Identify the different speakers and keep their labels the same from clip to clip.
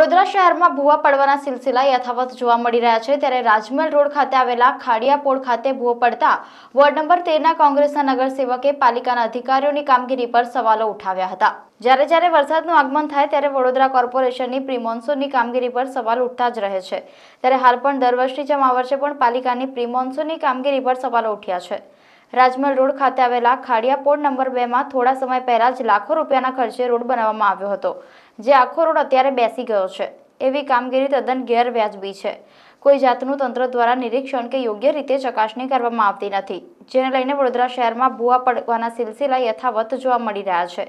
Speaker 1: વડોદરા શહેરમાં ભૂવા પડવાના સિલસિલા યથાવત જોવા મળી રહ્યા છે ત્યારે રાજમહેલ રોડ ખાતે આવેલા ખાડિયાપોળ ખાતે ભૂવો પડતા વોર્ડ નંબર 13ના કોંગ્રેસના નગરસેવકે પાલિકાના અધિકારીઓની કામગીરી પર સવાલો ઉઠાવ્યા હતા। જ્યારે વરસાદનું આગમન થાય ત્યારે વડોદરા કોર્પોરેશનની પ્રી મોન્સૂનની કામગીરી પર સવાલ ઉઠતા જ રહે છે। ત્યારે હાલ પણ દર વર્ષની જેમ આ વર્ષે પણ પાલિકાની પ્રી મોન્સૂનની કામગીરી પર સવાલો ઉઠ્યા છે। રાજમહેલ રોડ ખાતે આવેલા ખાડિયાપોળ નંબર 2માં થોડા સમય પહેલા જ લાખો રૂપિયાના ખર્ચે રોડ બનાવવામાં આવ્યો હતો, જે આખો રોડ અત્યારે બેસી ગયો છે। એવી કામગીરી તદ્દન ગેરવ્યાજબી છે। કોઈ જાતનું તંત્ર દ્વારા નિરીક્ષણ કે યોગ્ય રીતે ચકાસણી કરવામાં આવતી નથી, જેને લઈને વડોદરા શહેરમાં ભૂવા પડવાના સિલસિલા યથાવત જોવા મળી રહ્યા છે।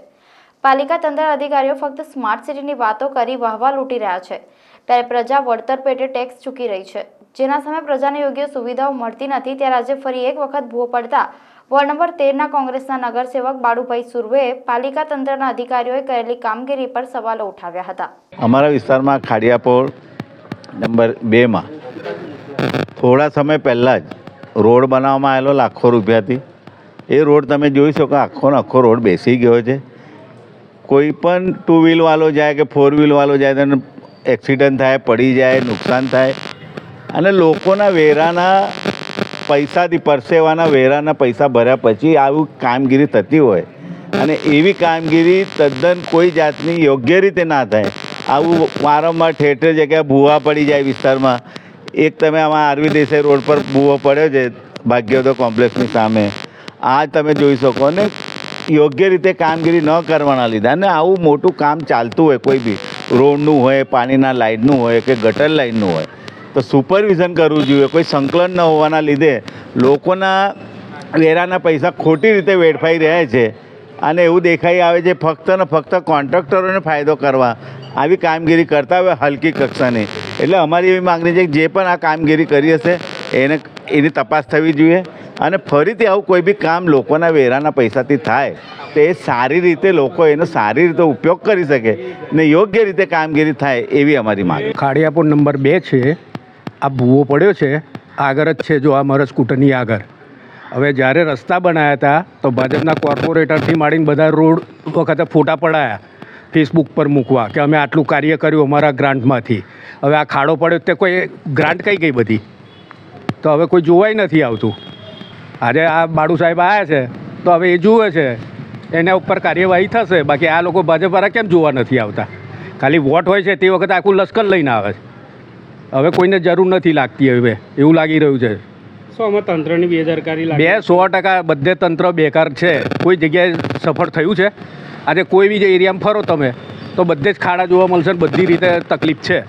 Speaker 1: પાલિકા તંત્ર અધિકારીઓ ફક્ત સ્માર્ટ સિટીની વાતો કરી વાહવા લૂંટી રહ્યા છે, ત્યારે પ્રજા વળતર પેટે ટેક્સ ચૂકી રહી છે, જેના સામે પ્રજાને યોગ્ય સુવિધાઓ મળતી નથી। ત્યારે આજે ફરી એક વખત ભૂવો પડતા વોર્ડ નંબર 13ના કોંગ્રેસના નગરસેવક બાળુભાઈ સુરવેએ પાલિકા તંત્રના અધિકારીઓએ કરેલી કામગીરી પર સવાલો ઉઠાવ્યા હતા।
Speaker 2: અમારા વિસ્તારમાં ખાડિયાપોળ નંબર 2માં થોડા સમય પહેલાં જ રોડ બનાવવામાં આવેલો લાખો રૂપિયાથી। એ રોડ તમે જોઈ શકો, આખો રોડ બેસી ગયો છે। કોઈ પણ 2 વ્હીલવાળો જાય કે 4 વ્હીલવાળો જાય તેને એક્સિડન્ટ થાય, પડી જાય, નુકસાન થાય અને લોકોના વેરાના પૈસાથી પરસેવાના વેરાના પૈસા ભર્યા પછી આવી કામગીરી થતી હોય અને એવી કામગીરી તદ્દન કોઈ જાતની યોગ્ય રીતે ના થાય। આવું વારંવાર ઠેર જગ્યાએ ભૂવા પડી જાય વિસ્તારમાં। એક તમે આમાં આરવી દેસાઈ રોડ પર ભૂવો પડ્યો છે ભાગ્યોદય કોમ્પ્લેક્સની સામે, આ તમે જોઈ શકો ને યોગ્ય રીતે કામગીરી ન કરવાના લીધે અને આવું મોટું કામ ચાલતું હોય, કોઈ બી રોડનું હોય, પાણીના લાઇનનું હોય કે ગટર લાઇનનું હોય તો સુપરવિઝન કરવું જોઈએ। કોઈ સંકલન ન હોવાના લીધે લોકોના વેરાના પૈસા ખોટી રીતે વેડફાઈ રહ્યા છે અને એવું દેખાઈ આવે છે ફક્ત ને ફક્ત કોન્ટ્રાક્ટરોને ફાયદો કરવા આવી કામગીરી કરતા હોય હલકી કક્ષાની। એટલે અમારી એવી માગણી છે કે જે પણ આ કામગીરી કરી હશે એની તપાસ થવી જોઈએ અને ફરીથી આવું કોઈ બી કામ લોકોના વેરાના પૈસાથી થાય તો એ સારી રીતે લોકો એનો સારી રીતે ઉપયોગ કરી શકે ને યોગ્ય રીતે કામગીરી થાય એવી અમારી માગણી।
Speaker 3: ખાડિયાપોળ નંબર 2 છે, આ ભૂવો પડ્યો છે, આગળ જ છે, જો આ મારા સ્કૂટરની આગળ। હવે જ્યારે રસ્તા બનાવ્યા હતા તો ભાજપના કોર્પોરેટરથી માંડીને બધા રોડ વખતે ફોટા પડાયા ફેસબુક પર મૂકવા કે અમે આટલું કાર્ય કર્યું અમારા ગ્રાન્ટમાંથી। હવે આ ખાડો પડ્યો તે કોઈ ગ્રાન્ટ કઈ ગઈ બધી, તો હવે કોઈ જોવાય નથી આવતું। આજે આ બાળુ સાહેબ આવ્યા છે તો હવે એ જુએ છે, એના ઉપર કાર્યવાહી થશે। બાકી આ લોકો ભાજપવાળા કેમ જોવા નથી આવતા? ખાલી વોટ હોય છે તે વખતે આખું લશ્કર લઈને આવે છે। હવે કોઈને જરૂર નથી લાગતી, હવે એવું લાગી રહ્યું છે।
Speaker 4: આમાં તંત્રની બેદરકારી
Speaker 3: 100% બધે તંત્ર બેકાર છે। કોઈ જગ્યાએ સફળ થયું છે? આજે કોઈ બી એરિયામાં ફરો તમે તો બધે જ ખાડા જોવા મળશે, બધી રીતે તકલીફ છે।